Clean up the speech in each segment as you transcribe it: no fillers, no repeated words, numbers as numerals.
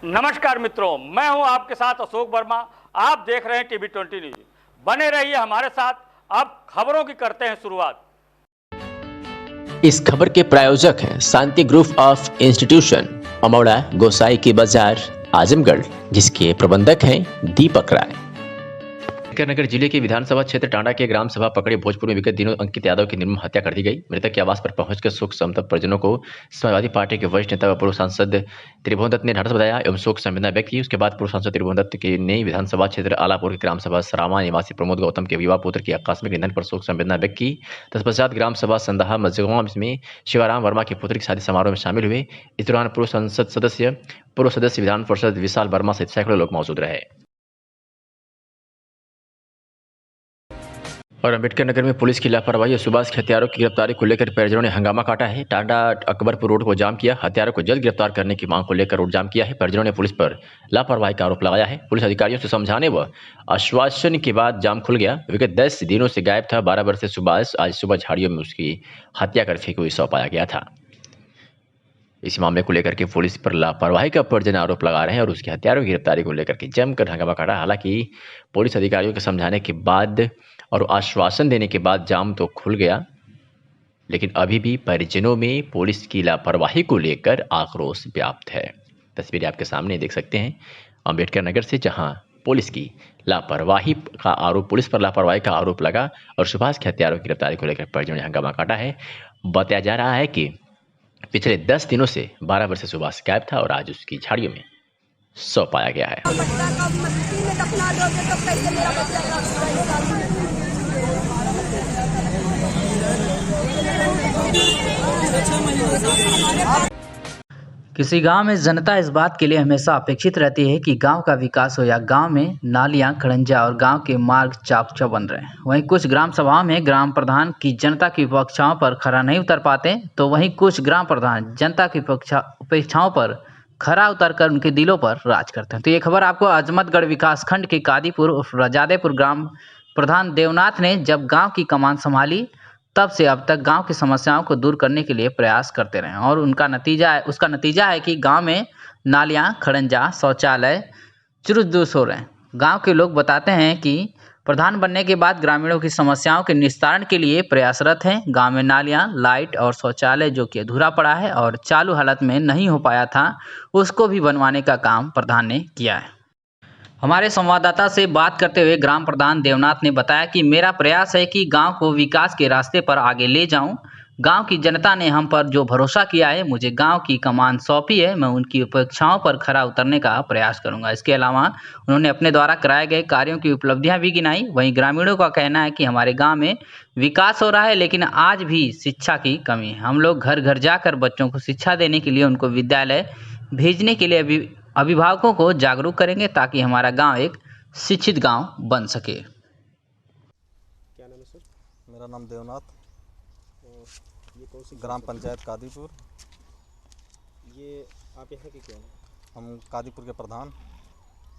नमस्कार मित्रों, मैं हूं आपके साथ अशोक वर्मा। आप देख रहे हैं टीवी 20 न्यूज। बने रहिए हमारे साथ। अब खबरों की करते हैं शुरुआत। इस खबर के प्रायोजक हैं शांति ग्रुप ऑफ इंस्टीट्यूशन, अमौड़ा, गोसाई की बाजार, आजमगढ़, जिसके प्रबंधक हैं दीपक राय। नगर जिले के विधानसभा क्षेत्र टांडा के ग्राम सभा पकड़े भोजपुर में विगत दिनों अंकित यादव की निर्मम हत्या कर दी गई। मृतक के आवास पर पहुंचकर शोक संतप्त परिजनों को समाजवादी पार्टी के वरिष्ठ नेता व पूर्व सांसद त्रिभुवन दत्त ने ढाढ़स बधाया एवं शोक संवेदना व्यक्त की। उसके बाद पूर्व सांसद त्रिभुवन दत्त के ने विधानसभा क्षेत्र आलापुर के ग्राम सभा सरामा निवासी प्रमोद गौतम के युवा पुत्र के आकस्मिक निधन पर शोक संवेदना व्यक्त की। तत्पश्चात ग्राम सभा संदाहा मजगांव में शिवाराम वर्मा के पुत्र की शादी समारोह में शामिल हुए। इस दौरान पूर्व सदस्य विधान परिषद विशाल वर्मा सहित सैकड़ों लोग मौजूद रहे। और अम्बेडकर नगर में पुलिस की लापरवाही और सुभाष के हत्यारों की गिरफ्तारी को लेकर परिजनों ने हंगामा काटा है। टांडा अकबरपुर रोड को जाम किया। हत्यारों को जल्द गिरफ्तार करने की मांग को लेकर रोड जाम किया है। परिजनों ने पुलिस पर लापरवाही का आरोप लगाया है। पुलिस अधिकारियों से समझाने व आश्वासन के बाद जाम खुल गया। विगत 10 दिनों से गायब था 12 वर्षीय सुभाष आज सुबह झाड़ियों में उसकी हत्या कर फेंकी हुई शव पाया गया था। इस मामले को लेकर के पुलिस पर लापरवाही का परिजन आरोप लगा रहे हैं और उसकी हत्यारों की गिरफ्तारी को लेकर के जमकर हंगामा काटा। हालांकि पुलिस अधिकारियों के समझाने के बाद और आश्वासन देने के बाद जाम तो खुल गया, लेकिन अभी भी परिजनों में पुलिस की लापरवाही को लेकर आक्रोश व्याप्त है। तस्वीरें आपके सामने देख सकते हैं अम्बेडकर नगर से, जहां पुलिस पर लापरवाही का आरोप लगा और सुभाष के हत्यारों की गिरफ्तारी को लेकर परिजनों ने हंगामा काटा है। बताया जा रहा है कि पिछले 10 दिनों से 12 वर्षीय सुभाष गायब था और आज उसकी झाड़ियों में शव पाया गया है। किसी गांव में जनता इस बात के लिए हमेशा अपेक्षित रहती है कि गांव का विकास हो या गांव में नालियां, खड़ंजा और गांव के मार्ग चाक बन रहे हैं। वहीं कुछ ग्राम सभाओं में ग्राम प्रधान की जनता की अपेक्षाओं पर खरा नहीं उतर पाते, तो वहीं कुछ ग्राम प्रधान जनता की अपेक्षाओं पर खरा उतरकर उनके दिलों पर राज करते हैं। तो ये खबर आपको अजमतगढ़ विकासखंड के कादीपुर उर्फ रजादेपुर ग्राम प्रधान देवनाथ ने जब गाँव की कमान संभाली तब से अब तक गांव की समस्याओं को दूर करने के लिए प्रयास करते रहे और उसका नतीजा है कि गांव में नालियां, खड़ंजा, शौचालय चुरुस्त दुरुस्त हो रहे हैं। गांव के लोग बताते हैं कि प्रधान बनने के बाद ग्रामीणों की समस्याओं के निस्तारण के लिए प्रयासरत हैं। गांव में नालियां, लाइट और शौचालय जो कि अधूरा पड़ा है और चालू हालत में नहीं हो पाया था, उसको भी बनवाने का काम प्रधान ने किया है। हमारे संवाददाता से बात करते हुए ग्राम प्रधान देवनाथ ने बताया कि मेरा प्रयास है कि गांव को विकास के रास्ते पर आगे ले जाऊं। गांव की जनता ने हम पर जो भरोसा किया है, मुझे गांव की कमान सौंपी है, मैं उनकी अपेक्षाओं पर खरा उतरने का प्रयास करूंगा। इसके अलावा उन्होंने अपने द्वारा कराए गए कार्यों की उपलब्धियां भी गिनाई। वहीं ग्रामीणों का कहना है कि हमारे गाँव में विकास हो रहा है, लेकिन आज भी शिक्षा की कमी है। हम लोग घर घर जाकर बच्चों को शिक्षा देने के लिए, उनको विद्यालय भेजने के लिए अभिभावकों को जागरूक करेंगे ताकि हमारा गांव एक शिक्षित गांव बन सके। क्या नाम है सर? मेरा नाम देवनाथ, ये कौन सी ग्राम पंचायत कादीपुर। ये आप यहाँ के क्या हैं? हम कादीपुर के प्रधान।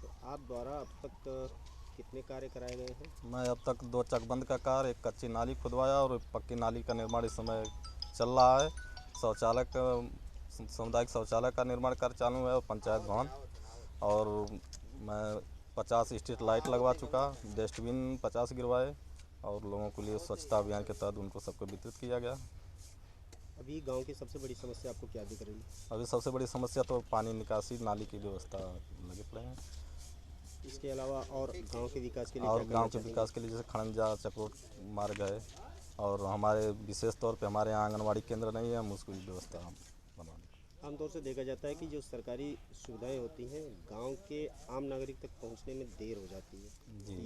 तो आप द्वारा अब तक कितने कार्य कराए गए हैं? मैं अब तक 2 चकबंद का कार्य, एक कच्ची नाली खुदवाया और एक पक्की नाली का निर्माण इस समय चल रहा है। सामुदायिक शौचालय का निर्माण कार्य चालू है और पंचायत भवन, और मैं 50 स्ट्रीट लाइट लगवा चुका, डस्टबिन 50 गिरवाए और लोगों के लिए स्वच्छता अभियान के तहत उनको सबको वितरित किया गया। अभी गांव की सबसे बड़ी समस्या आपको क्या दिख रही है? अभी सबसे बड़ी समस्या तो पानी निकासी, नाली की व्यवस्था लगे पड़े हैं। इसके अलावा और गांव के विकास के लिए और क्या गांव के करना विकास के लिए जैसे खड़ंजा, चक्रोट मार्ग है, और हमारे विशेष तौर पे हमारे यहाँ आंगनवाड़ी केंद्र नहीं है, हम उसकी व्यवस्था बनवा दें। आमतौर से देखा जाता है कि जो सरकारी सुविधाएं होती हैं गांव के आम नागरिक तक पहुंचने में देर हो जाती है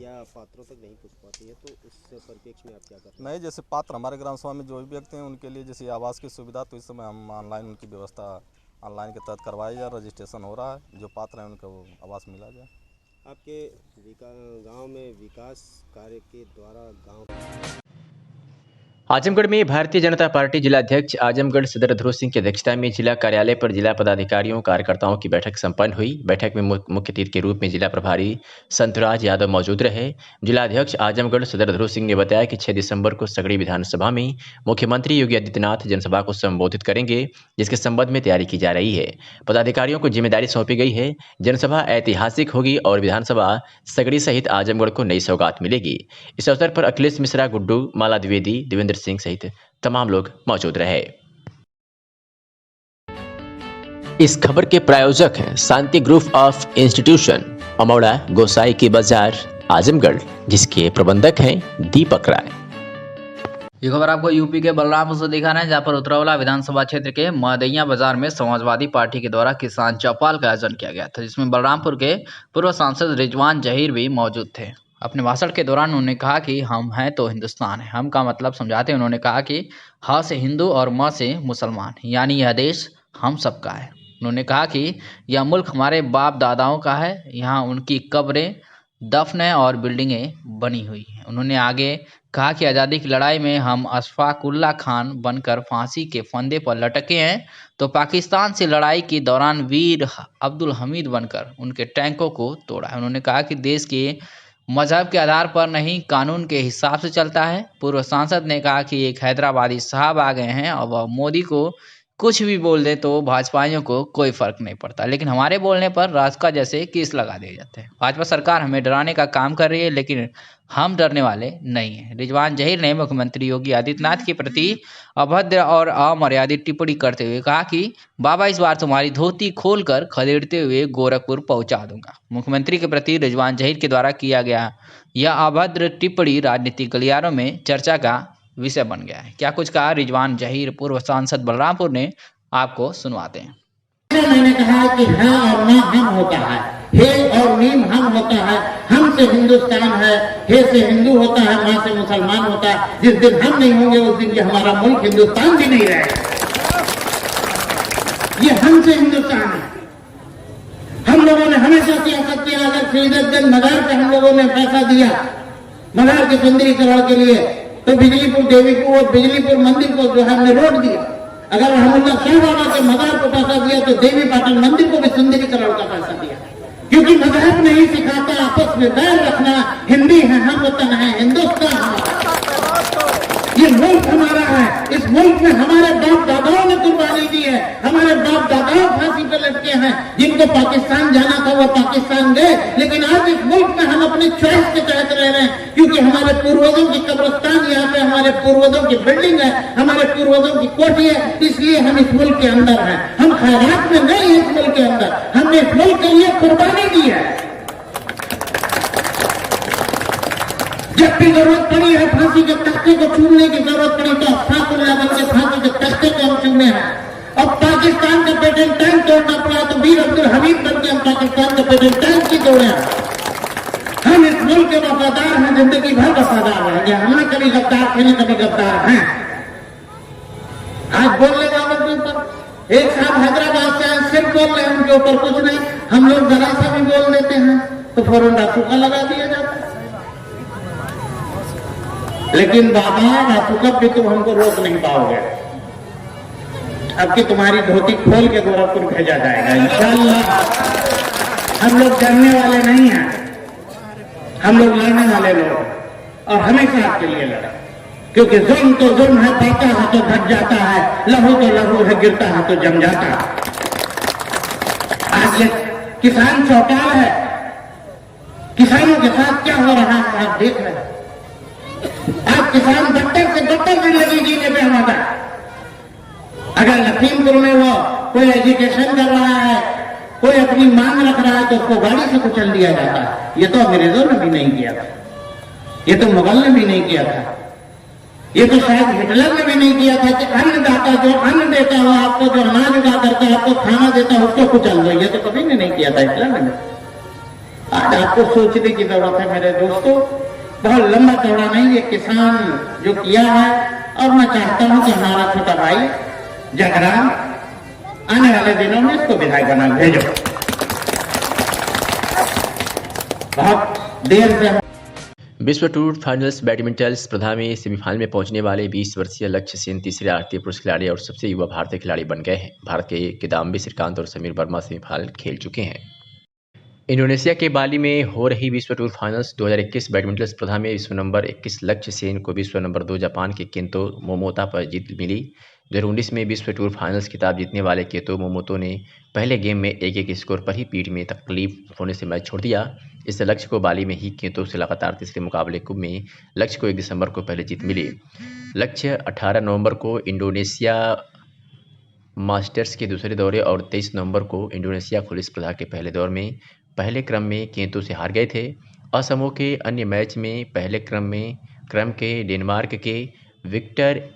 या पात्रों तक नहीं पहुंच पाती है, तो उस परिप्रेक्ष्य में आप क्या करते हैं? नहीं, जैसे पात्र हमारे ग्राम सभा में जो भी व्यक्ति हैं उनके लिए जैसे आवास की सुविधा, तो इस समय हम ऑनलाइन उनकी व्यवस्था ऑनलाइन के तहत करवाई जाए, रजिस्ट्रेशन हो रहा है, जो पात्र हैं उनको आवास मिला जाए। आपके गांव में विकास कार्य के द्वारा गांव आजमगढ़ में भारतीय जनता पार्टी जिला अध्यक्ष आजमगढ़ सदर ध्रुव सिंह की अध्यक्षता में जिला कार्यालय पर जिला पदाधिकारियों कार्यकर्ताओं की बैठक संपन्न हुई। बैठक में मुख्य अतिथि के रूप में जिला प्रभारी संतराज यादव मौजूद रहे। जिला अध्यक्ष आजमगढ़ सदर ध्रुव सिंह ने बताया कि 6 दिसंबर को सगड़ी विधानसभा में मुख्यमंत्री योगी आदित्यनाथ जनसभा को संबोधित करेंगे, जिसके संबंध में तैयारी की जा रही है। पदाधिकारियों को जिम्मेदारी सौंपी गई है। जनसभा ऐतिहासिक होगी और विधानसभा सगड़ी सहित आजमगढ़ को नई सौगात मिलेगी। इस अवसर पर अखिलेश मिश्रा, गुड्डू, माला द्विवेदी, देवेंद्र सिंह सहित तमाम लोग मौजूद रहे। इस खबर के प्रायोजक हैं शांति ग्रुप ऑफ इंस्टीट्यूशन, अमौड़ा, गोसाई की बाजार, आजमगढ़, जिसके प्रबंधक हैं दीपक राय। ये खबर आपको यूपी के बलरामपुर से दिखा रहे हैं, जहां पर उतरौला विधानसभा क्षेत्र के मदैया बाजार में समाजवादी पार्टी के द्वारा किसान चौपाल का आयोजन किया गया था, जिसमें बलरामपुर के पूर्व सांसद रिजवान जहीर भी मौजूद थे। अपने भाषण के दौरान उन्होंने कहा कि हम हैं तो हिंदुस्तान है। हम का मतलब समझाते उन्होंने कहा कि ह से हिंदू और म से मुसलमान, यानी यह देश हम सबका है। उन्होंने कहा कि यह मुल्क हमारे बाप दादाओं का है, यहाँ उनकी कब्रें, दफन और बिल्डिंगें बनी हुई हैं। उन्होंने आगे कहा कि आज़ादी की लड़ाई में हम अशफाकुल्ला खान बनकर फांसी के फंदे पर लटके हैं, तो पाकिस्तान से लड़ाई के दौरान वीर अब्दुल हमीद बनकर उनके टैंकों को तोड़ा है। उन्होंने कहा कि देश के मजहब के आधार पर नहीं, कानून के हिसाब से चलता है। पूर्व सांसद ने कहा कि एक हैदराबादी साहब आ गए हैं और वह मोदी को कुछ भी बोल दे तो भाजपाइयों को कोई फर्क नहीं पड़ता, लेकिन हमारे बोलने पर राजका जैसे केस लगा दिए जाते हैं। भाजपा सरकार हमें डराने का काम कर रही है, लेकिन हम डरने वाले नहीं हैं। रिजवान जहीर ने मुख्यमंत्री योगी आदित्यनाथ के प्रति अभद्र और अमर्यादित टिप्पणी करते हुए कहा कि बाबा इस बार तुम्हारी धोती खोलकर खदेड़ते हुए गोरखपुर पहुंचा दूंगा। मुख्यमंत्री के प्रति रिजवान जहीर के द्वारा किया गया यह अभद्र टिप्पणी राजनीतिक गलियारों में चर्चा का विषय बन गया है। क्या कुछ कहा रिजवान जहीर पूर्व सांसद बलरामपुर ने, आपको सुनवाते हैं। मैंने कहा कि हाँ और ना हम होता है, हे और नीम हम होता है, हम से हिंदुस्तान है, हे से हिंदू होता है, माँ से मुसलमान होता है। जिस दिन हम नहीं होंगे उस दिन ये हमारा मुल्क हिंदुस्तान भी नहीं रहेगा। ये हम से हिंदुस्तान है। हम लोगों ने हमेशा सियासत किया। अगर श्रीदत्तगंज मजार पे हम लोगों ने पैसा दिया मजार के सुंदरीकरण के लिए, तो बिजलीपुर देवीपुर और बिजलीपुर मंदिर को जो है हमने रोड दिया। अगर हमने शाह बाबा के मजार को पैसा दिया तो देवी पाटन मंदिर को भी सुंदरीकरण का पैसा दिया, क्योंकि मजहब नहीं सिखाता आपस में बैर रखना। हिंदी है, हम वतन है, हिंदुस्तान है, ये मुल्क हमारा है। इस मुल्क में हमारे बाप दादाओं ने कुर्बानी दी है, हमारे बाप दादाओं फांसी पर लटके हैं। जिनको पाकिस्तान जाना था वो पाकिस्तान गए, लेकिन आज इस मुल्क में हम अपनी चॉइस के तहत रह रहे हैं, क्योंकि हमारे पूर्वजों की कब्रिस्तान यहाँ पे, हमारे पूर्वजों की बिल्डिंग है, हमारे पूर्वजों की कोठी है, इसलिए हम इस मुल्क के अंदर हैं। हम खैरात में नहीं, इस मुल्क के अंदर हमने इस मुल्क के लिए कुर्बानी दी है। जब भी जरूरत पड़ी है फांसी के तख्ते को छूने की जरूरत पड़ी तो अशफाकुल्ला बन के फांसी के तख्ते को हम चूमे हैं। और पाकिस्तान का पेटेंट टैंक तोड़ना पड़ा तो वीर अब्दुल हमीद बन के हम पाकिस्तान का पेटेंट टैंक की तोड़े हैं। हम इस मुल्क के वफादार हैं, जिंदगी भर वफादार रहेंगे। हम न कभी गद्दार थे, न कभी गद्दार हैं। आज बोलने वालों के ऊपर एक साहब हैदराबाद से सिर्फ बोल रहे हैं, उनके ऊपर कुछ नहीं। हम लोग जरा सा भी बोल देते हैं तो फौरन रासुका लगा दिया जाता है। लेकिन बाबा रासुका भी तुम हमको रोक नहीं पाओगे। अब की तुम्हारी धोती खोल के गोरखपुर भेजा जाएगा इंशाअल्लाह। हम लोग डरने वाले नहीं हैं, हम लोग लड़ने वाले लोग, और हमेशा आपके लिए लड़ा। क्योंकि जुल्म तो जुल्म है, पाता है तो घट जाता है, लहू तो लहू है, गिरता है तो जम जाता है। आज ये किसान चौपाल है, किसानों के साथ क्या हो रहा है आप देख रहे हैं। आज किसान बदतर से बदतर जिंदगी जीने पे हमारा। अगर लखीमपुर में वो कोई एजुकेशन कर रहा है, कोई अपनी मांग रख रहा है, तो उसको गाड़ी से कुचल दिया जाता है। ये तो अंग्रेजों ने भी नहीं किया था, ये तो मुगल ने भी नहीं किया था, ये तो शायद हिटलर ने भी नहीं किया था कि अन्नदाता जो अन्न देता हो आपको, जो अनाज उगा करता है आपको खाना देता है, उसको कुचल दो। ये तो कभी नहीं किया था हिटलर ने। आज आपको सोचने की जरूरत है मेरे दोस्तों, बहुत लंबा चौड़ा नहीं। ये किसान जो किया है, और मैं चाहता हूं कि हमारा छोटा भाई जगराम आने वाले दिनों में इसको विधायक बना भेजो। बहुत देर से विश्व टूर फाइनल्स बैडमिंटन स्पर्धा में सेमीफाइनल में पहुंचने वाले 20 वर्षीय लक्ष्य सेन तीसरे भारतीय पुरुष खिलाड़ी और सबसे युवा भारतीय खिलाड़ी बन गए हैं। भारत के किदाम्बी श्रीकांत और समीर वर्मा सेमीफाइनल खेल चुके हैं। इंडोनेशिया के बाली में हो रही विश्व टूर फाइनल्स 2021 बैडमिंटन स्पर्धा में विश्व नंबर 21 लक्ष्य सेन को विश्व नंबर 2 जापान के केंतो मोमोता पर जीत मिली। 2019 में विश्व टूर फाइनल्स खिताब जीतने वाले केंतो मोमोतो ने पहले गेम में 1-1 स्कोर पर ही पीठ में तकलीफ होने से मैच छोड़ दिया। इससे लक्ष्य को बाली में ही केंतो से लगातार तीसरे मुकाबले में लक्ष्य को 1 दिसंबर को पहले जीत मिली। लक्ष्य 18 नवंबर को इंडोनेशिया मास्टर्स के दूसरे दौरे और 23 नवंबर को इंडोनेशिया खुली स्पर्धा के पहले दौर में पहले क्रम में केंतो से हार गए थे। असमों के अन्य मैच में पहले क्रम के डेनमार्क के विक्टर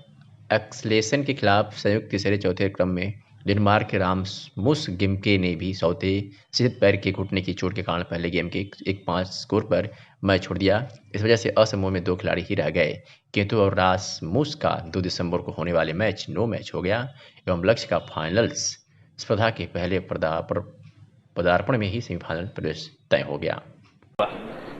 एक्सलेसन के खिलाफ संयुक्त तीसरे चौथे क्रम में डेनमार्क के राममुस गिम्के ने भी सौते सिद्ध पैर के घुटने की चोट के कारण पहले गेम के 1-5 स्कोर पर मैच छोड़ दिया। इस वजह से असमों में 2 खिलाड़ी ही रह गए। केंतो और रासमुस का 2 दिसंबर को होने वाले मैच नो मैच हो गया एवं लक्ष्य का फाइनल्स स्पर्धा के पहले पदार्पण में ही सेमीफाइनल प्रवेश तय हो गया।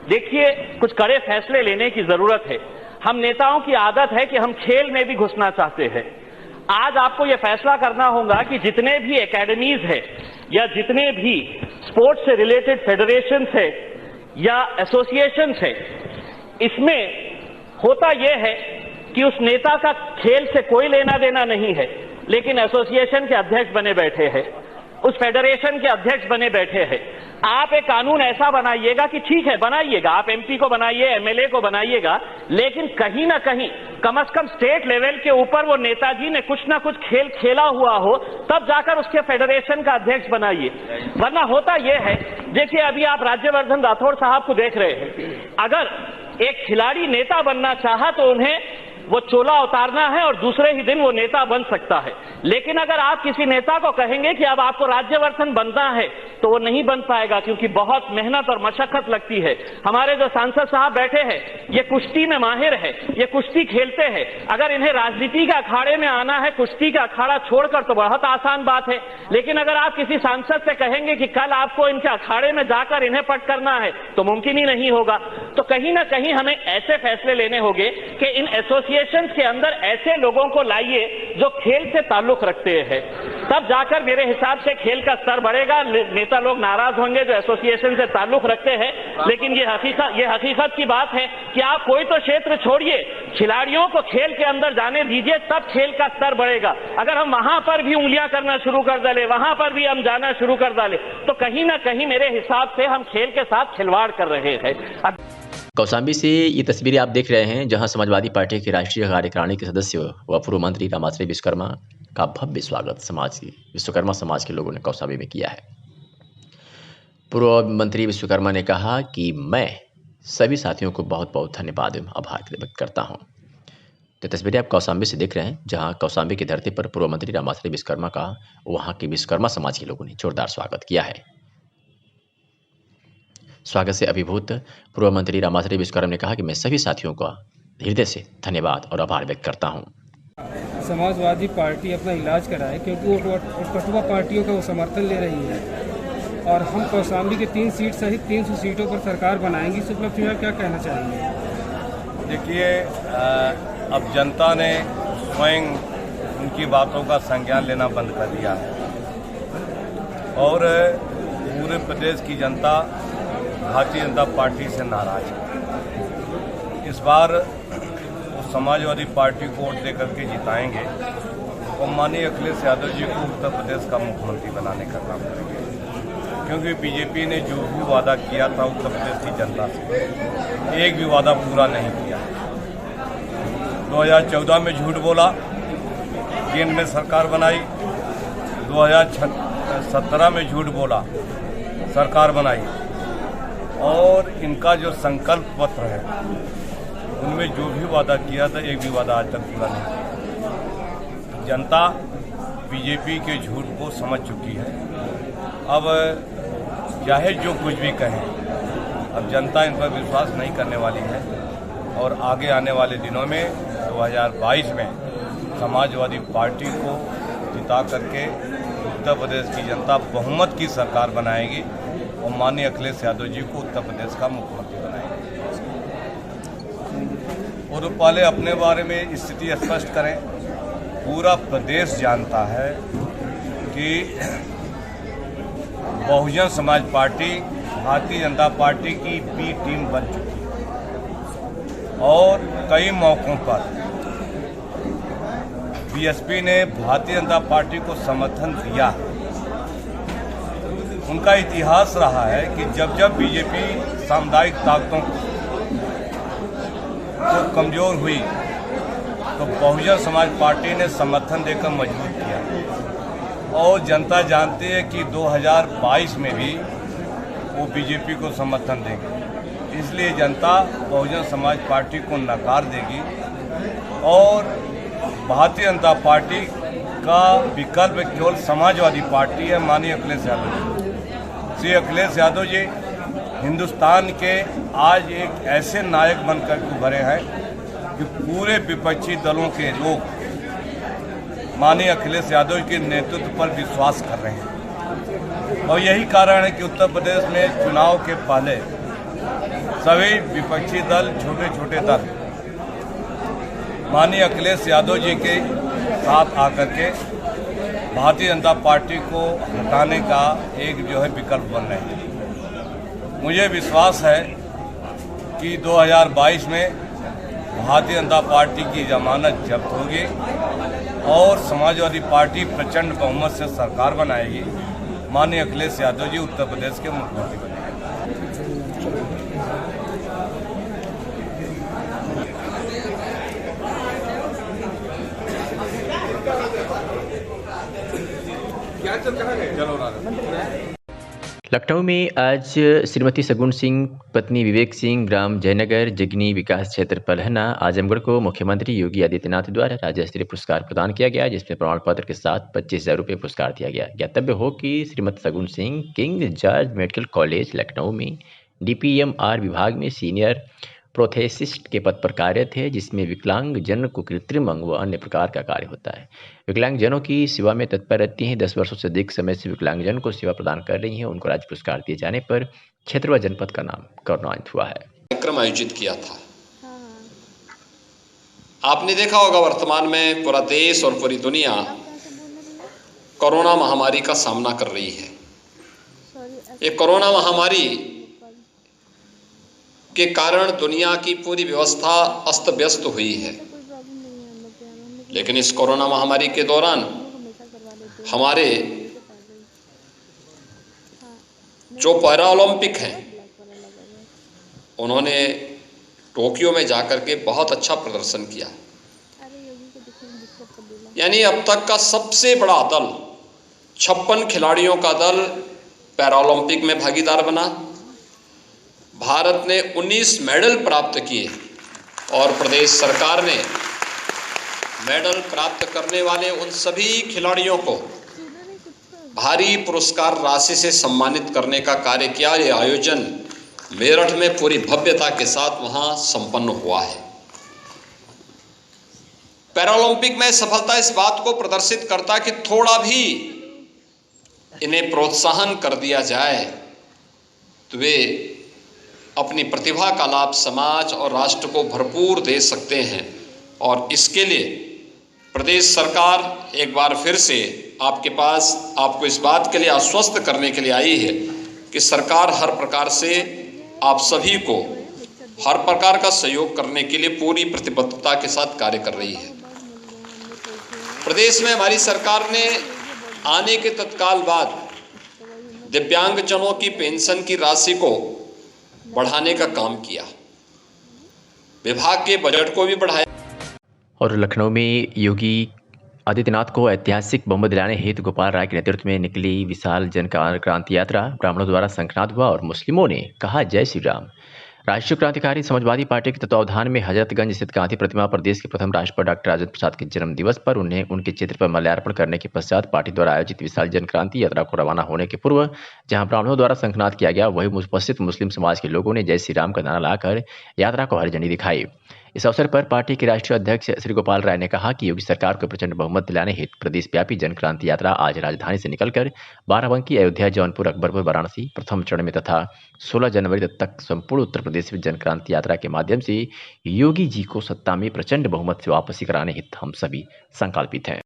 देखिए, कुछ कड़े फैसले लेने की जरूरत है। हम नेताओं की आदत है कि हम खेल में भी घुसना चाहते हैं। आज आपको यह फैसला करना होगा कि जितने भी एकेडमीज है या जितने भी स्पोर्ट्स से रिलेटेड फेडरेशंस है या एसोसिएशंस है, इसमें होता यह है कि उस नेता का खेल से कोई लेना देना नहीं है, लेकिन एसोसिएशन के अध्यक्ष बने बैठे हैं, उस फेडरेशन के अध्यक्ष बने बैठे हैं। आप एक कानून ऐसा बनाइएगा कि ठीक है, बनाइएगा, आप एमपी को बनाइए, एमएलए को बनाइएगा, लेकिन कहीं ना कहीं कम से कम स्टेट लेवल के ऊपर वो नेताजी ने कुछ ना कुछ खेल खेला हुआ हो, तब जाकर उसके फेडरेशन का अध्यक्ष बनाइए। वरना होता यह है, देखिए अभी आप राज्यवर्धन राठौड़ साहब को देख रहे हैं, अगर एक खिलाड़ी नेता बनना चाहा तो उन्हें वो चोला उतारना है और दूसरे ही दिन वो नेता बन सकता है। लेकिन अगर आप किसी नेता को कहेंगे कि अब आपको राज्यवर्धन बनना है तो वो नहीं बन पाएगा, क्योंकि बहुत मेहनत और मशक्कत लगती है। हमारे जो सांसद साहब बैठे हैं, ये कुश्ती में माहिर है, ये कुश्ती खेलते हैं। अगर इन्हें राजनीति के अखाड़े में आना है, कुश्ती का अखाड़ा छोड़कर, तो बहुत आसान बात है। लेकिन अगर आप किसी सांसद से कहेंगे कि कल आपको इनके अखाड़े में जाकर इन्हें पट करना है, तो मुमकिन ही नहीं होगा। तो कहीं ना कहीं हमें ऐसे फैसले लेने होंगे कि इन एसोसिएशंस के अंदर ऐसे लोगों को लाइए जो खेल से ताल्लुक रखते हैं, तब जाकर मेरे हिसाब से खेल का स्तर बढ़ेगा। नेता लोग नाराज होंगे जो एसोसिएशन से ताल्लुक रखते हैं, लेकिन ये हकीकत की बात है कि आप कोई तो क्षेत्र छोड़िए, खिलाड़ियों को खेल के अंदर जाने दीजिए, तब खेल का स्तर बढ़ेगा। अगर हम वहां पर भी उंगलियां करना शुरू कर डाले, वहां पर भी हम जाना शुरू कर डाले, तो कहीं ना कहीं मेरे हिसाब से हम खेल के साथ खिलवाड़ कर रहे हैं। कौशाम्बी से ये तस्वीरें आप देख रहे हैं, जहां समाजवादी पार्टी के राष्ट्रीय कार्यकारिणी के सदस्य व पूर्व मंत्री रामाश्री विश्वकर्मा का भव्य स्वागत विश्वकर्मा समाज के लोगों ने कौशाम्बी में किया है। पूर्व मंत्री विश्वकर्मा ने कहा कि मैं सभी साथियों को बहुत बहुत धन्यवाद एवं आभार व्यक्त करता हूं। तो तस्वीरें आप कौशाम्बी से देख रहे हैं, जहां कौशाम्बी की धरती पर पूर्व मंत्री रामाश्री विश्वकर्मा का वहां के विश्वकर्मा समाज के लोगों ने जोरदार स्वागत किया है। स्वागत से अभिभूत पूर्व मंत्री रामाश्री विश्वकर्मा ने कहा कि मैं सभी साथियों का हृदय से धन्यवाद और आभार व्यक्त करता हूं। समाजवादी पार्टी अपना इलाज कराए, क्योंकि वो कठुआ पार्टियों का वो समर्थन ले रही है, और हम कौशाम्बी के 3 सीट सहित 300 सीटों पर सरकार बनाएंगी। इस उपलब्धि में क्या कहना चाहेंगे? देखिए, अब जनता ने स्वयं उनकी बातों का संज्ञान लेना बंद कर दिया है और पूरे प्रदेश की जनता भारतीय जनता पार्टी से नाराज है। इस बार वो समाजवादी पार्टी को वोट देकर के जिताएंगे और माननीय अखिलेश यादव जी को उत्तर प्रदेश का मुख्यमंत्री बनाने का काम करेंगे, क्योंकि बीजेपी ने जो भी वादा किया था उत्तर प्रदेश की जनता से, एक भी वादा पूरा नहीं किया। 2014 में झूठ बोला, केंद्र में सरकार बनाई, 2017 में झूठ बोला, सरकार बनाई, और इनका जो संकल्प पत्र है उनमें जो भी वादा किया था, एक भी वादा आज तक पूरा नहीं किया। जनता बीजेपी के झूठ को समझ चुकी है। अब चाहे जो कुछ भी कहें, अब जनता इन पर विश्वास नहीं करने वाली है और आगे आने वाले दिनों में 2022 में समाजवादी पार्टी को जिता करके उत्तर प्रदेश की जनता बहुमत की सरकार बनाएगी और माननीय अखिलेश यादव जी को उत्तर प्रदेश का मुख्यमंत्री बनाएंगे। वो तो पहले अपने बारे में स्थिति स्पष्ट करें। पूरा प्रदेश जानता है कि बहुजन समाज पार्टी भारतीय जनता पार्टी की बी टीम बन चुकी है और कई मौकों पर बीएसपी ने भारतीय जनता पार्टी को समर्थन दिया। उनका इतिहास रहा है कि जब जब बीजेपी सामुदायिक ताकतों को कमजोर हुई तो बहुजन समाज पार्टी ने समर्थन देकर मजबूत किया और जनता जानती है कि 2022 में भी वो बीजेपी को समर्थन देंगे। इसलिए जनता बहुजन समाज पार्टी को नकार देगी और भारतीय जनता पार्टी का विकल्प केवल समाजवादी पार्टी है। माननीय अखिलेश यादव जी, श्री अखिलेश यादव जी हिंदुस्तान के आज एक ऐसे नायक बनकर उभरे हैं कि पूरे विपक्षी दलों के लोग माननीय अखिलेश यादव के नेतृत्व पर विश्वास कर रहे हैं और यही कारण है कि उत्तर प्रदेश में चुनाव के पहले सभी विपक्षी दल, छोटे छोटे दल माननीय अखिलेश यादव जी के साथ आकर के भारतीय जनता पार्टी को हटाने का एक विकल्प बन रहे हैं। मुझे विश्वास है कि 2022 में भारतीय जनता पार्टी की जमानत जब्त होगी और समाजवादी पार्टी प्रचंड बहुमत से सरकार बनाएगी। माननीय अखिलेश यादव जी उत्तर प्रदेश के मुख्यमंत्री बनेंगे। लखनऊ में आज श्रीमती सगुन सिंह पत्नी विवेक सिंह ग्राम जयनगर जगनी विकास क्षेत्र पलहना आजमगढ़ को मुख्यमंत्री योगी आदित्यनाथ द्वारा राज्य स्तरीय पुरस्कार प्रदान किया गया, जिसमें प्रमाण पत्र के साथ 25,000 रुपये पुरस्कार दिया गया। ज्ञातव्य हो कि श्रीमती सगुन Singh king George medical college Lucknow में DPMR विभाग में सीनियर प्रोथेसिस्ट के पद पर कार्यरत है, जिसमें विकलांग जन को कृत्रिम अंग व अन्य प्रकार का कार्य होता है। विकलांग जनों की सेवा में तत्पर रहती हैं। 10 वर्षों से अधिक समय से विकलांग जन को सेवा प्रदान कर रही हैं। उनको राज्य पुरस्कार दिए जाने पर क्षेत्र व जनपद का नाम गौरवान्वित हुआ है। कार्यक्रम आयोजित किया था। आपने देखा होगा वर्तमान में पूरा देश और पूरी दुनिया कोरोना महामारी का सामना कर रही है। ये कोरोना महामारी के कारण दुनिया की पूरी व्यवस्था अस्त व्यस्त हुई है, लेकिन इस कोरोना महामारी के दौरान हमारे जो पैरा ओलंपिक हैं उन्होंने टोक्यो में जाकर के बहुत अच्छा प्रदर्शन किया। यानी अब तक का सबसे बड़ा दल 56 खिलाड़ियों का दल पैरा ओलंपिक में भागीदार बना। भारत ने 19 मेडल प्राप्त किए और प्रदेश सरकार ने मेडल प्राप्त करने वाले उन सभी खिलाड़ियों को भारी पुरस्कार राशि से सम्मानित करने का कार्य किया। यह आयोजन मेरठ में पूरी भव्यता के साथ वहां संपन्न हुआ है। पैरालंपिक में सफलता इस बात को प्रदर्शित करता कि थोड़ा भी इन्हें प्रोत्साहन कर दिया जाए तो वे अपनी प्रतिभा का लाभ समाज और राष्ट्र को भरपूर दे सकते हैं। और इसके लिए प्रदेश सरकार एक बार फिर से आपके पास आपको इस बात के लिए आश्वस्त करने के लिए आई है कि सरकार हर प्रकार से आप सभी को हर प्रकार का सहयोग करने के लिए पूरी प्रतिबद्धता के साथ कार्य कर रही है। प्रदेश में हमारी सरकार ने आने के तत्काल बाद दिव्यांगजनों की पेंशन की राशि को बढ़ाने का काम किया, विभाग के बजट को भी बढ़ाया। और लखनऊ में योगी आदित्यनाथ को ऐतिहासिक बहुमत दिलाने हेतु गोपाल राय के नेतृत्व में निकली विशाल जन क्रांति यात्रा ब्राह्मणों द्वारा शंखनाद हुआ और मुस्लिमों ने कहा जय श्री राम। राष्ट्रीय क्रांतिकारी समाजवादी पार्टी के तत्वावधान में हजरतगंज स्थित गांधी प्रतिमा पर देश के प्रथम राष्ट्रपति डॉक्टर राजेंद्र प्रसाद के जन्म दिवस पर उन्हें उनके चित्र पर माल्यार्पण करने के पश्चात पार्टी द्वारा आयोजित विशाल जन क्रांति यात्रा को रवाना होने के पूर्व जहां ब्राह्मणों द्वारा शंखनाद किया गया, वहीं उपस्थित मुस्लिम समाज के लोगों ने जय श्री राम का नारा लाकर यात्रा को हरी झंडी दिखाई। इस अवसर पर पार्टी के राष्ट्रीय अध्यक्ष श्री गोपाल राय ने कहा कि योगी सरकार को प्रचंड बहुमत दिलाने हेतु प्रदेशव्यापी जनक्रांति यात्रा आज राजधानी से निकलकर बाराबंकी, अयोध्या, जौनपुर, अकबरपुर, वाराणसी प्रथम चरण में तथा 16 जनवरी तक संपूर्ण उत्तर प्रदेश में जनक्रांति यात्रा के माध्यम से योगी जी को सत्ता में प्रचंड बहुमत से वापसी कराने हेतु हम सभी संकल्पित हैं।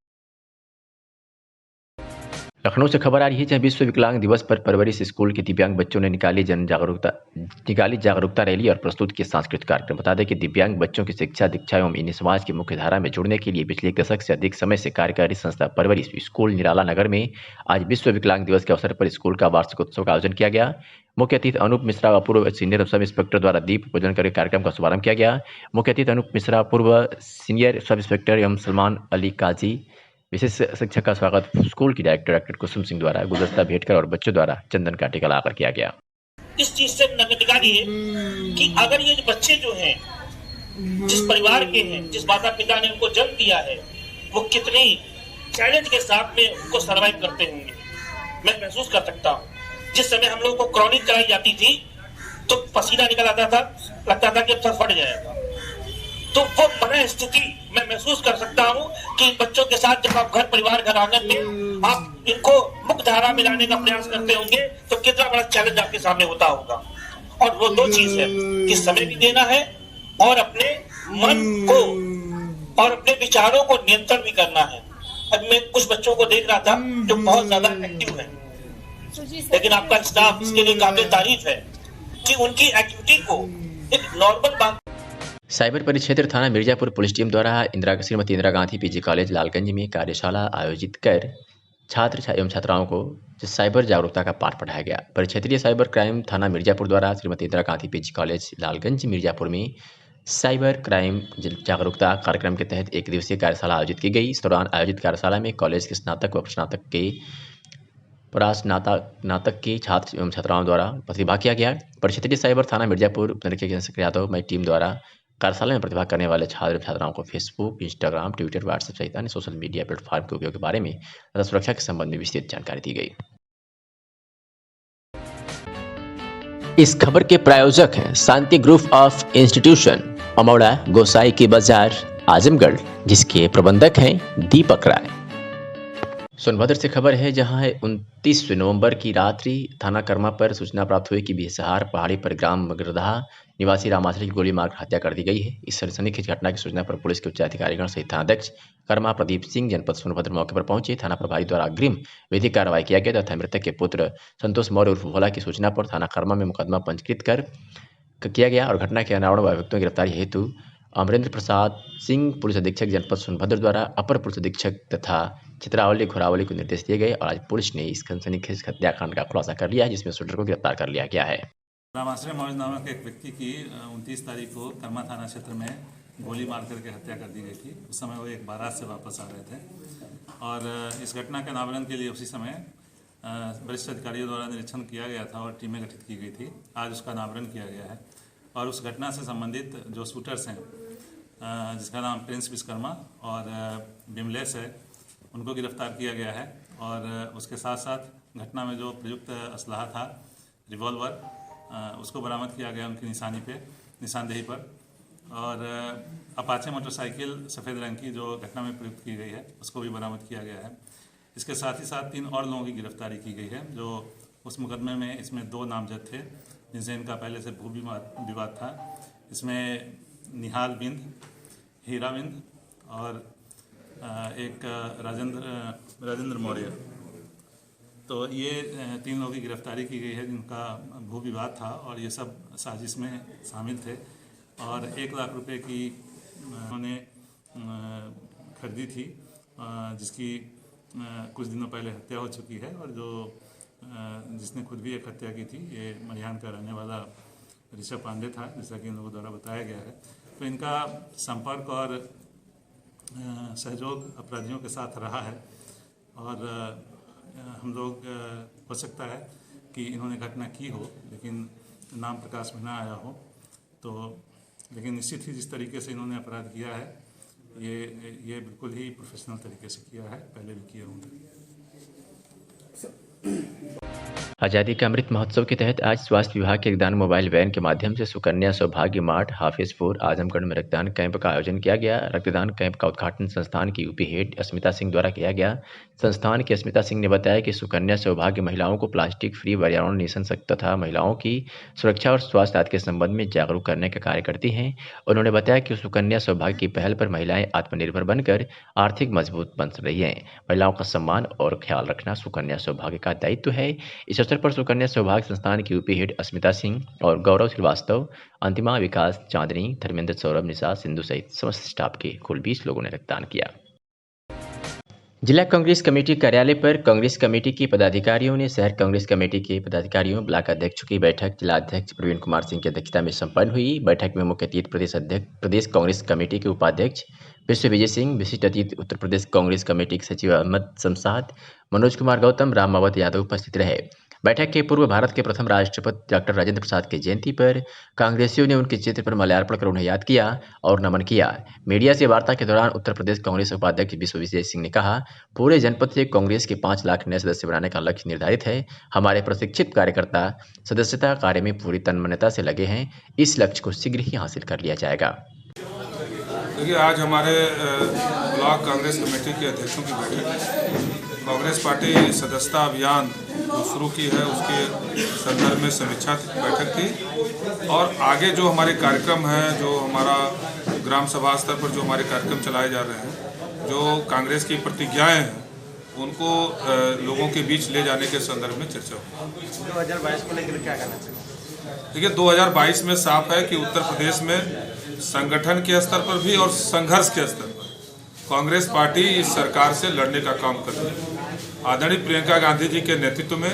लखनऊ से खबर आ रही है जहां विश्व विकलांग दिवस पर परवरिश स्कूल के दिव्यांग बच्चों ने निकाली जागरूकता रैली और प्रस्तुत किए सांस्कृतिक कार्यक्रम। बता दें कि दिव्यांग बच्चों की शिक्षा, दीक्षा एवं इन्हें समाज की मुख्य धारा में जुड़ने के लिए पिछले 1 दशक से अधिक समय से कार्यकारी संस्था परवरिश स्कूल निराला नगर में आज विश्व विकलांग दिवस के अवसर पर स्कूल का वार्षिक उत्सव का आयोजन किया गया। मुख्य अतिथि अनूप मिश्रा, पूर्व सीनियर सब इंस्पेक्टर द्वारा दीप पूजन कर कार्यक्रम का शुभारंभ किया गया। मुख्य अतिथि अनूप मिश्रा, पूर्व सीनियर सब इंस्पेक्टर एवं सलमान अली काजी, विशेष शिक्षक का स्वागत स्कूल की डायरेक्टर कुसुम सिंह द्वारा गुलदस्ता भेंट कर और बच्चों द्वारा चंदन का टीका लगाकर किया गया। इस चीज से निकालिए कि अगर ये बच्चे जो हैं, जिस परिवार के हैं, जिस माता पिता ने उनको जन्म दिया है, वो कितनी चैलेंज के साथ में उनको सर्वाइव करते होंगे। मैं महसूस कर सकता हूँ। जिस समय हम लोगों को क्रॉनिक कराई जाती थी तो पसीना निकल आता था, लगता था कि अब फट जाएगा। तो वो मन स्थिति मैं महसूस कर सकता हूँ कि बच्चों के साथ जब आप घर परिवार घर आंगन में आप इनको मुख्य धारा में लाने का प्रयास करते होंगे तो कितना बड़ा चैलेंज आपके सामने होता होगा। और वो 2 चीज है कि समय भी देना है और अपने मन को और अपने विचारों को नियंत्रण भी करना है। अब मैं कुछ बच्चों को देख रहा था जो बहुत ज्यादा एक्टिव है, लेकिन आपका स्टाफ इसके लिए काबिल तारीफ है कि उनकी एक्टिविटी को एक नॉर्मल बात। साइबर परिक्षेत्र थाना मिर्जापुर पुलिस टीम द्वारा श्रीमती इंदिरा गांधी पीजी कॉलेज लालगंज में कार्यशाला आयोजित कर छात्र एवं छात्राओं को साइबर जागरूकता का पाठ पढ़ाया गया। परिक्षेत्रीय साइबर क्राइम थाना मिर्जापुर द्वारा श्रीमती इंदिरा गांधी पीजी कॉलेज लालगंज मिर्जापुर में साइबर क्राइम जागरूकता कार्यक्रम के तहत 1 दिवसीय कार्यशाला आयोजित की गई। इस दौरान आयोजित कार्यशाला में कॉलेज के स्नातक व स्नातक के छात्र एवं छात्राओं द्वारा प्रतिभाग किया गया। परिक्षेत्रीय साइबर थाना मिर्जापुर उपनिरीक्षक यादव मई टीम द्वारा कार्यशाला में प्रतिभाग करने वाले छात्र छात्राओं को फेसबुक, इंस्टाग्राम, ट्विटर, व्हाट्सएप सहित अन्य सोशल मीडिया प्लेटफॉर्म के उपयोग के बारे में तथा सुरक्षा के संबंध में विस्तृत जानकारी दी गई। इस खबर के प्रायोजक हैं शांति ग्रुप ऑफ इंस्टीट्यूशन, अमौड़ा, गोसाई की बाजार, आजमगढ़, जिसके प्रबंधक हैं दीपक राय। सोनभद्र से खबर है जहां 29 नवंबर की रात्रि थाना कर्मा पर सूचना प्राप्त हुई कि बिहसहार पहाड़ी पर ग्राम मगरदहा निवासी रामाश्री की गोली मारकर हत्या कर दी गई है। इस सनसनीखेज घटना की सूचना पर पुलिस के उच्च अधिकारीगण सहित थानाध्यक्ष कर्मा प्रदीप सिंह जनपद सोनभद्र मौके पर पहुंचे। थाना प्रभारी द्वारा अग्रिम विधिक कार्रवाई किया गया तथा मृतक के पुत्र संतोष मौर्य उर्फ भोला की सूचना पर थाना कर्मा में मुकदमा पंजीकृत कर किया गया और घटना के अनावरण व अभियुक्तों की गिरफ्तारी हेतु अमरेंद्र प्रसाद सिंह पुलिस अधीक्षक जनपद सोनभद्र द्वारा अपर पुलिस अधीक्षक तथा चित्रावली घोरावली को निर्देश दिए गए और आज पुलिस ने इस सनसनीखेज हत्याकांड का खुलासा कर लिया है, जिसमें शूटर को गिरफ्तार कर लिया गया है। रामाश्रय मौर्य नामक एक व्यक्ति की 29 तारीख को कर्मा थाना क्षेत्र में गोली मार करके हत्या कर दी गई थी। उस समय वो एक बारात से वापस आ रहे थे और इस घटना के अनावरण के लिए उसी समय वरिष्ठ अधिकारियों द्वारा निरीक्षण किया गया था और टीमें गठित की गई थी। आज उसका अनावरण किया गया है और उस घटना से संबंधित जो शूटर्स हैं, जिसका नाम प्रिंस विश्वकर्मा और बिमलेश है, उनको गिरफ्तार किया गया है और उसके साथ साथ घटना में जो प्रयुक्त असलहा था रिवॉल्वर, उसको बरामद किया गया उनकी निशानदेही पर और अपाचे मोटरसाइकिल सफ़ेद रंग की जो घटना में प्रयुक्त की गई है उसको भी बरामद किया गया है। इसके साथ ही साथ 3 और लोगों की गिरफ्तारी की गई है जो उस मुकदमे में, इसमें 2 नामजद थे जिनसे इनका पहले से भू विवाद था। इसमें निहाल बिंद, हीरा बिंद और एक राजेंद्र मौर्य। तो ये 3 लोगों की गिरफ्तारी की गई है जिनका भू विवाद था और ये सब साजिश में शामिल थे और 1 लाख रुपए की उन्होंने खरीदी थी, जिसकी कुछ दिनों पहले हत्या हो चुकी है और जिसने खुद भी एक हत्या की थी, ये मरिहान का रहने वाला ऋषभ पांडे था, जैसा कि इन लोगों द्वारा बताया गया है। तो इनका संपर्क और सहयोग अपराधियों के साथ रहा है और हम लोग, हो सकता है कि इन्होंने घटना की हो लेकिन नाम प्रकाश में ना आया हो, तो लेकिन निश्चित ही जिस तरीके से इन्होंने अपराध किया है ये बिल्कुल ही प्रोफेशनल तरीके से किया है, पहले भी किए होंगे। आज़ादी का अमृत महोत्सव के तहत आज स्वास्थ्य विभाग के रक्तदान मोबाइल वैन के माध्यम से सुकन्या सौभाग्य मार्ट हाफिजपुर आजमगढ़ में रक्तदान कैंप का आयोजन किया गया। रक्तदान कैंप का उद्घाटन संस्थान की यूपी हेड अस्मिता सिंह द्वारा किया गया। संस्थान की अस्मिता सिंह ने बताया कि सुकन्या सौभाग्य महिलाओं को प्लास्टिक फ्री पर्यावरण निशन तथा महिलाओं की सुरक्षा और स्वास्थ्य आदि के संबंध में जागरूक करने का कार्य करती हैं। उन्होंने बताया कि सुकन्या सौभाग्य की पहल पर महिलाएं आत्मनिर्भर बनकर आर्थिक मजबूत बन रही हैं। महिलाओं का सम्मान और ख्याल रखना सुकन्या सौभाग्य का दायित्व है। इस अवसर पर सुकन्या सौभाग्य संस्थान की यूपी हेड अस्मिता सिंह और गौरव श्रीवास्तव, अंतिमा विकास, चांदनी, धर्मेंद्र, सौरभ, निशा, सिंधु सहित समस्त स्टाफ के कुल 20 लोगों ने रक्तदान किया। जिला कांग्रेस कमेटी कार्यालय पर कांग्रेस कमेटी के पदाधिकारियों ने शहर कांग्रेस कमेटी के पदाधिकारियों, ब्लॉक अध्यक्षों की बैठक जिला अध्यक्ष प्रवीण कुमार सिंह की अध्यक्षता में संपन्न हुई। बैठक में मुख्य अतिथि प्रदेश कांग्रेस कमेटी के उपाध्यक्ष विश्व विजय सिंह, विशिष्ट अतिथि उत्तर प्रदेश कांग्रेस कमेटी के सचिव अहमद शमशाद, मनोज कुमार गौतम, राम मावत यादव उपस्थित रहे। बैठक के पूर्व भारत के प्रथम राष्ट्रपति डॉक्टर राजेंद्र प्रसाद की जयंती पर कांग्रेसियों ने उनके चित्र पर माल्यार्पण कर उन्हें याद किया और नमन किया। मीडिया से वार्ता के दौरान उत्तर प्रदेश कांग्रेस उपाध्यक्ष विश्व विजय सिंह ने कहा, पूरे जनपद से कांग्रेस के 5 लाख नए सदस्य बनाने का लक्ष्य निर्धारित है। हमारे प्रशिक्षित कार्यकर्ता सदस्यता कार्य में पूरी तन्मयता से लगे हैं। इस लक्ष्य को शीघ्र ही हासिल कर लिया जाएगा। देखिए, आज हमारे ब्लॉक कांग्रेस कमेटी के अध्यक्षों की बैठक कांग्रेस पार्टी सदस्यता अभियान जो शुरू की है उसके संदर्भ में समीक्षा बैठक थी और आगे जो हमारे कार्यक्रम हैं, जो हमारा ग्राम सभा स्तर पर जो हमारे कार्यक्रम चलाए जा रहे हैं, जो कांग्रेस की प्रतिज्ञाएं हैं, उनको लोगों के बीच ले जाने के संदर्भ में चर्चा हुई। 2022 को लेकर क्या कहना चाहिए? देखिए, 2022 में साफ है कि उत्तर प्रदेश में संगठन के स्तर पर भी और संघर्ष के स्तर पर कांग्रेस पार्टी इस सरकार से लड़ने का काम कर रही है। आदरणीय प्रियंका गांधी जी के नेतृत्व में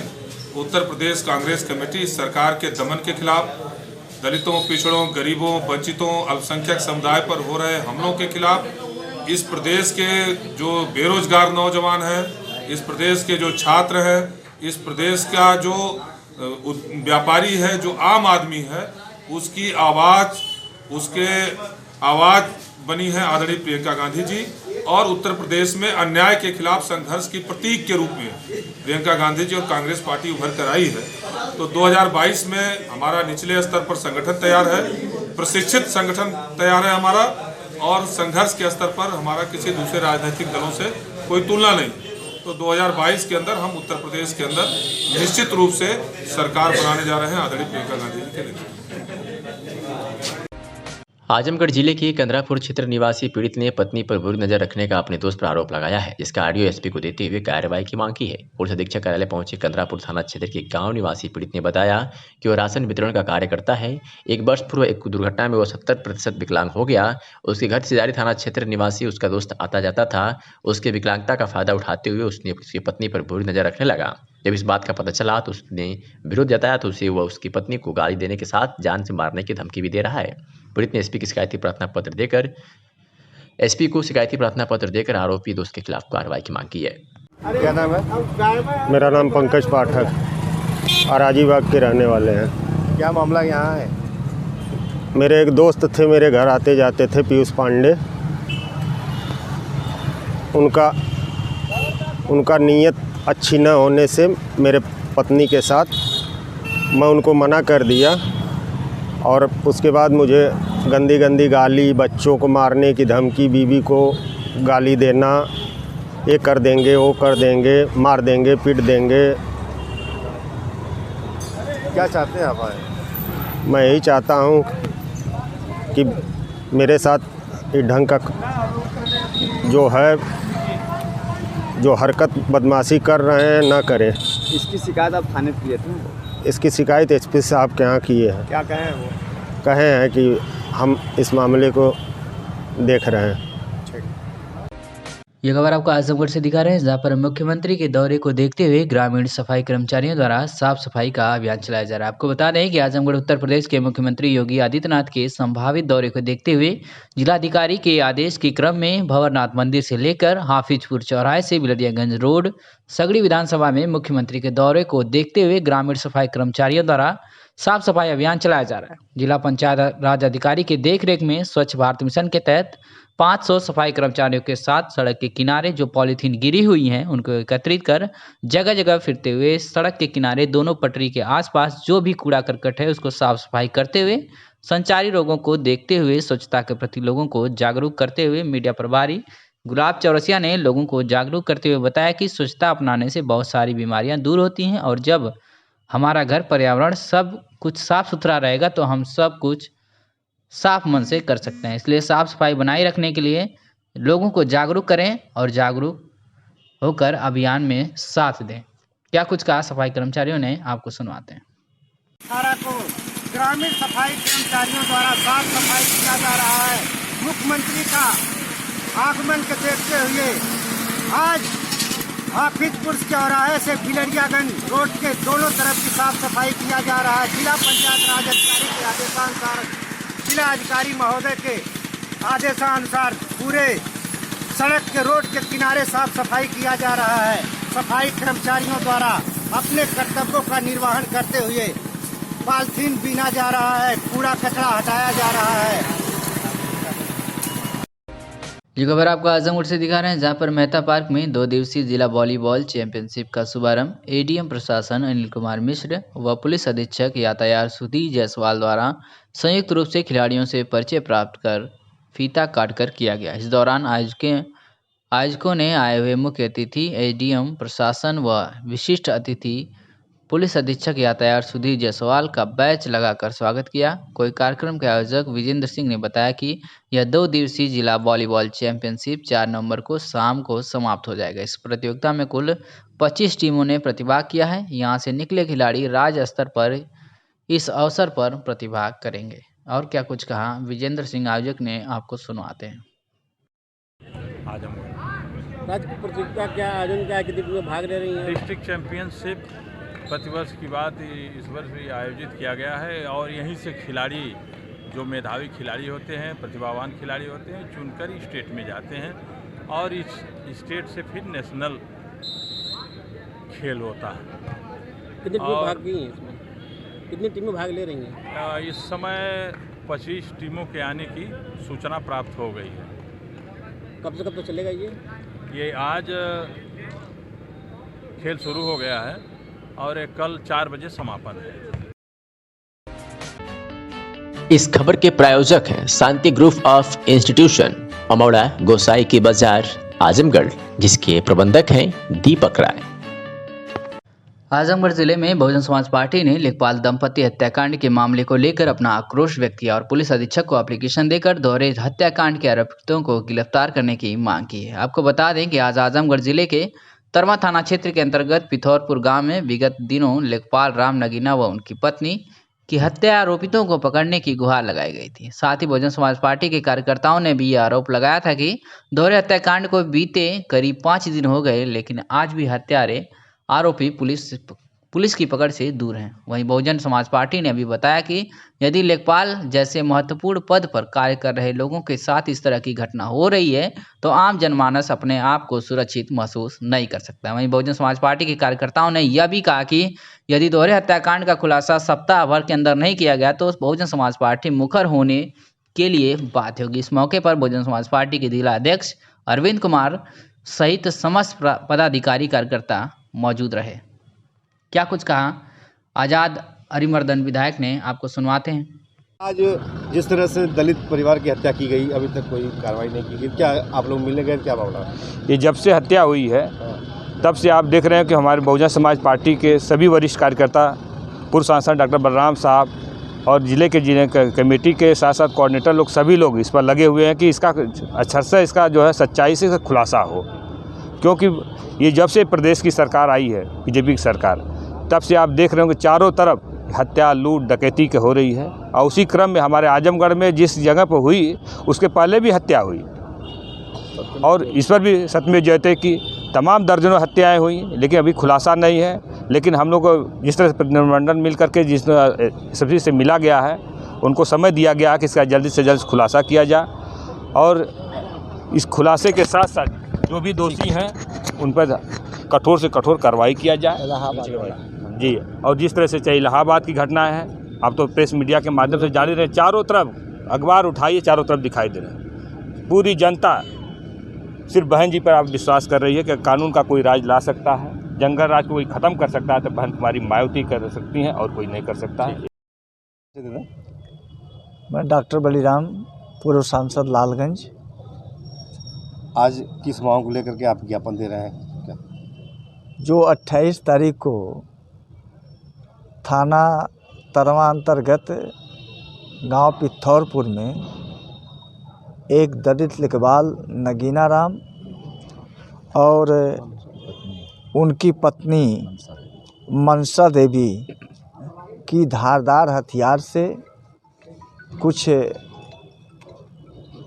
उत्तर प्रदेश कांग्रेस कमेटी इस सरकार के दमन के खिलाफ, दलितों, पिछड़ों, गरीबों, वंचितों, अल्पसंख्यक समुदाय पर हो रहे हमलों के खिलाफ, इस प्रदेश के जो बेरोजगार नौजवान हैं, इस प्रदेश के जो छात्र हैं, इस प्रदेश का जो व्यापारी है, जो आम आदमी है, उसकी आवाज़ बनी है आदरणीय प्रियंका गांधी जी। और उत्तर प्रदेश में अन्याय के खिलाफ संघर्ष की प्रतीक के रूप में प्रियंका गांधी जी और कांग्रेस पार्टी उभर कर आई है। तो 2022 में हमारा निचले स्तर पर संगठन तैयार है, प्रशिक्षित संगठन तैयार है हमारा, और संघर्ष के स्तर पर हमारा किसी दूसरे राजनीतिक दलों से कोई तुलना नहीं। तो 2022 के अंदर हम उत्तर प्रदेश के अंदर निश्चित रूप से सरकार बनाने जा रहे हैं आदरणीय प्रियंका गांधी जी के नेतृत्व। आजमगढ़ जिले के कंदरापुर क्षेत्र निवासी पीड़ित ने पत्नी पर बुरी नजर रखने का अपने दोस्त पर आरोप लगाया है, जिसका ऑडियो एसपी को देते हुए कार्रवाई की मांग की है। पुलिस अधीक्षक कार्यालय पहुंचे कंदरापुर थाना क्षेत्र के गांव निवासी पीड़ित ने बताया कि वो राशन वितरण का कार्य करता है। 1 वर्ष पूर्व एक दुर्घटना में वो 70% विकलांग हो गया। उसके घर से थाना क्षेत्र निवासी उसका दोस्त आता जाता था। उसके विकलांगता का फायदा उठाते हुए उसने उसकी पत्नी पर बुरी नजर रखने लगा। जब इस बात का पता चला तो उसने विरोध जताया तो उसे वह उसकी पत्नी को गाली देने के साथ जान से मारने की धमकी भी दे रहा है। पीड़ित ने एसपी को शिकायती प्रार्थना पत्र देकर आरोपी दोस्त के खिलाफ कार्रवाई की मांग की है। क्या नाम है? मेरा नाम पंकज पाठक, अराजीबाग के रहने वाले हैं। क्या मामला यहाँ है? मेरे एक दोस्त थे, मेरे घर आते जाते थे, पीयूष पांडे। उनका नीयत अच्छी न होने से मेरे पत्नी के साथ मैं उनको मना कर दिया और उसके बाद मुझे गंदी गाली, बच्चों को मारने की धमकी, बीवी को गाली देना, ये कर देंगे, वो कर देंगे, मार देंगे, पीट देंगे। क्या चाहते हैं आप? मैं यही चाहता हूँ कि मेरे साथ ये ढंग का जो है, जो हरकत बदमाशी कर रहे हैं ना करें। इसकी शिकायत आप थाने पे किए थे? इसकी शिकायत एसपी साहब के यहाँ किए हैं। क्या कहे हैं वो? कहे हैं कि हम इस मामले को देख रहे हैं। ये खबर आपको आजमगढ़ से दिखा रहे हैं, जहाँ पर मुख्यमंत्री के दौरे को देखते हुए ग्रामीण सफाई कर्मचारियों द्वारा साफ सफाई का अभियान चलाया जा रहा है। आपको बता दें कि आजमगढ़ उत्तर प्रदेश के मुख्यमंत्री योगी आदित्यनाथ के संभावित दौरे को देखते हुए जिलाधिकारी के आदेश के क्रम में भंवरनाथ मंदिर से लेकर हाफिजपुर चौराहे से बिलरियागंज रोड सगड़ी विधानसभा में मुख्यमंत्री के दौरे को देखते हुए ग्रामीण सफाई कर्मचारियों द्वारा साफ सफाई अभियान चलाया जा रहा है। जिला पंचायत राज अधिकारी के देखरेख में स्वच्छ भारत मिशन के तहत 500 सफाई कर्मचारियों के साथ सड़क के किनारे जो पॉलीथीन गिरी हुई हैं उनको एकत्रित कर जगह जगह फिरते हुए सड़क के किनारे दोनों पटरी के आसपास जो भी कूड़ा करकट है उसको साफ सफाई करते हुए संचारी रोगों को देखते हुए स्वच्छता के प्रति लोगों को जागरूक करते हुए मीडिया प्रभारी गुलाब चौरसिया ने लोगों को जागरूक करते हुए बताया कि स्वच्छता अपनाने से बहुत सारी बीमारियां दूर होती हैं और जब हमारा घर पर्यावरण सब कुछ साफ सुथरा रहेगा तो हम सब कुछ साफ मन से कर सकते हैं। इसलिए साफ सफाई बनाए रखने के लिए लोगों को जागरूक करें और जागरूक होकर अभियान में साथ दें। क्या कुछ कहा सफाई कर्मचारियों ने, आपको सुनवाते हैं। धारा को ग्रामीण सफाई कर्मचारियों द्वारा साफ सफाई किया जा रहा है। मुख्यमंत्री का आगमन को देखते हुए आज हाफिजपुर चौराहे से बिलरियागंज रोड के दोनों तरफ की साफ सफाई किया जा रहा है। जिला पंचायत राज अधिकारी के आदेशानुसार, जिला अधिकारी महोदय के आदेशानुसार पूरे सड़क के रोड के किनारे साफ सफाई किया जा रहा है। सफाई कर्मचारियों द्वारा अपने कर्तव्यों का निर्वहन करते हुए पॉलीथीन बीना जा रहा है, कूड़ा कचरा हटाया जा रहा है। ये खबर आपको आजमगढ़ से दिखा रहे हैं, जहां पर मेहता पार्क में 2 दिवसीय जिला वॉलीबॉल चैंपियनशिप का शुभारंभ एडीएम प्रशासन अनिल कुमार मिश्र व पुलिस अधीक्षक यातायात सुधीर जायसवाल द्वारा संयुक्त रूप से खिलाड़ियों से परिचय प्राप्त कर फीता काटकर किया गया। इस दौरान आयोजकों ने आए हुए मुख्य अतिथि एडीएम प्रशासन व विशिष्ट अतिथि पुलिस अधीक्षक यातायात सुधीर जायसवाल का बैच लगाकर स्वागत किया। कोई कार्यक्रम के आयोजक विजेंद्र सिंह ने बताया कि यह 2 दिवसीय जिला वॉलीबॉल चैंपियनशिप 4 नवंबर को शाम को समाप्त हो जाएगा। इस प्रतियोगिता में कुल 25 टीमों ने प्रतिभाग किया है। यहां से निकले खिलाड़ी राज्य स्तर पर इस अवसर पर प्रतिभाग करेंगे। और क्या कुछ कहा विजेंद्र सिंह आयोजक ने, आपको सुनवाते हैं। राज्य प्रतियोगिता क्या आयोजन क्या कितनी टीमें भाग ले रही हैं? डिस्ट्रिक्ट चैंपियनशिप प्रतिवर्ष की बात इस वर्ष भी आयोजित किया गया है और यहीं से खिलाड़ी जो मेधावी खिलाड़ी होते हैं, प्रतिभावान खिलाड़ी होते हैं, चुनकर स्टेट में जाते हैं और इस स्टेट से फिर नेशनल खेल होता है। कितनी टीमें भाग गई हैं इसमें? कितनी टीमें भाग ले रही हैं? इस समय 25 टीमों के आने की सूचना प्राप्त हो गई है। कब से कब तक चलेगा ये आज खेल शुरू हो गया है और कल 4 बजे समापन है। इस खबर के प्रायोजक हैं शांति ग्रुप ऑफ इंस्टीट्यूशन, अमौड़ा, गोसाई की बाजार, आजमगढ़, जिसके प्रबंधक हैं दीपक राय। आजमगढ़ जिले में बहुजन समाज पार्टी ने लेखपाल दंपति हत्याकांड के मामले को लेकर अपना आक्रोश व्यक्त किया और पुलिस अधीक्षक को एप्लीकेशन देकर दोहरे हत्याकांड के आरोपितों को गिरफ्तार करने की मांग की है। आपको बता दें कि आज आजमगढ़ जिले के तरमा थाना क्षेत्र के अंतर्गत पिथौरपुर गांव में विगत दिनों लेखपाल राम नगीना व उनकी पत्नी की हत्या आरोपितों को पकड़ने की गुहार लगाई गई थी। साथ ही बहुजन समाज पार्टी के कार्यकर्ताओं ने भी यह आरोप लगाया था कि दोहरे हत्याकांड को बीते करीब 5 दिन हो गए, लेकिन आज भी हत्यारे आरोपी पुलिस की पकड़ से दूर हैं। वहीं बहुजन समाज पार्टी ने भी बताया कि यदि लेखपाल जैसे महत्वपूर्ण पद पर कार्य कर रहे लोगों के साथ इस तरह की घटना हो रही है तो आम जनमानस अपने आप को सुरक्षित महसूस नहीं कर सकता। वहीं बहुजन समाज पार्टी के कार्यकर्ताओं ने यह भी कहा कि यदि दोहरे हत्याकांड का खुलासा सप्ताह भर के अंदर नहीं किया गया तो बहुजन समाज पार्टी मुखर होने के लिए बाध्य होगी। इस मौके पर बहुजन समाज पार्टी के जिला अध्यक्ष अरविंद कुमार सहित समस्त पदाधिकारी कार्यकर्ता मौजूद रहे। क्या कुछ कहा आज़ाद अरिमर्दन विधायक ने, आपको सुनवाते हैं। आज जिस तरह से दलित परिवार की हत्या की गई, अभी तक कोई कार्रवाई नहीं की गई, क्या आप लोग मिलने गए, क्या मामला? ये जब से हत्या हुई है तब से आप देख रहे हैं कि हमारे बहुजन समाज पार्टी के सभी वरिष्ठ कार्यकर्ता, पूर्व सांसद डॉक्टर बलराम साहब और जिले के कमेटी के साथ साथ कोऑर्डिनेटर लोग, सभी लोग इस पर लगे हुए हैं कि इसका अच्छा से इसका जो है सच्चाई से खुलासा हो। क्योंकि ये जब से प्रदेश की सरकार आई है, बीजेपी की सरकार, तब से आप देख रहे हो कि चारों तरफ हत्या, लूट, डकैती के हो रही है और उसी क्रम में हमारे आजमगढ़ में जिस जगह पर हुई उसके पहले भी हत्या हुई और इस पर भी सत्यमेव जयते की तमाम दर्जनों हत्याएं हुई, लेकिन अभी खुलासा नहीं है। लेकिन हम लोग को जिस तरह से प्रतिनिधिमंडल मिल करके जिस सभी से मिला गया है, उनको समय दिया गया है कि इसका जल्दी से जल्द खुलासा किया जाए और इस खुलासे के साथ साथ जो भी दोषी हैं उन पर कठोर से कठोर कार्रवाई किया जाए जी। और जिस तरह से चाहे इलाहाबाद की घटना है, आप तो प्रेस मीडिया के माध्यम से जान रहे हैं, चारों तरफ अखबार उठाइए, चारों तरफ दिखाई दे रहे हैं। पूरी जनता सिर्फ बहन जी पर आप विश्वास कर रही है कि कानून का कोई राज ला सकता है, जंगल राज को कोई ख़त्म कर सकता है तो बहन कुमारी मायावती कर सकती हैं और कोई नहीं कर सकता है। मैं डॉक्टर बलिराम, पूर्व सांसद लालगंज। आज किस मांग को लेकर के आप ज्ञापन दे रहे हैं क्या? जो 28 तारीख को थाना तरवा अंतर्गत गांव पिथौरपुर में एक दलित लिखवाल नगीना राम और उनकी पत्नी मनसा देवी की धारदार हथियार से कुछ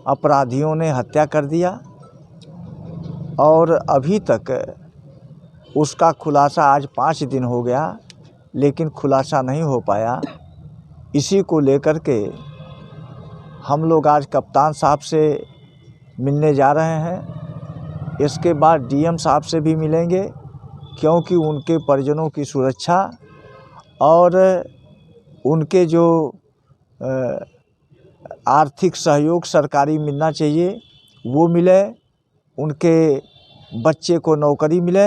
अपराधियों ने हत्या कर दिया और अभी तक उसका खुलासा, आज 5 दिन हो गया लेकिन खुलासा नहीं हो पाया। इसी को लेकर के हम लोग आज कप्तान साहब से मिलने जा रहे हैं। इसके बाद डीएम साहब से भी मिलेंगे, क्योंकि उनके परिजनों की सुरक्षा और उनके जो आर्थिक सहयोग सरकारी मिलना चाहिए वो मिले, उनके बच्चे को नौकरी मिले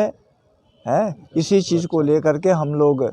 है। इसी चीज़ को लेकर के हम लोग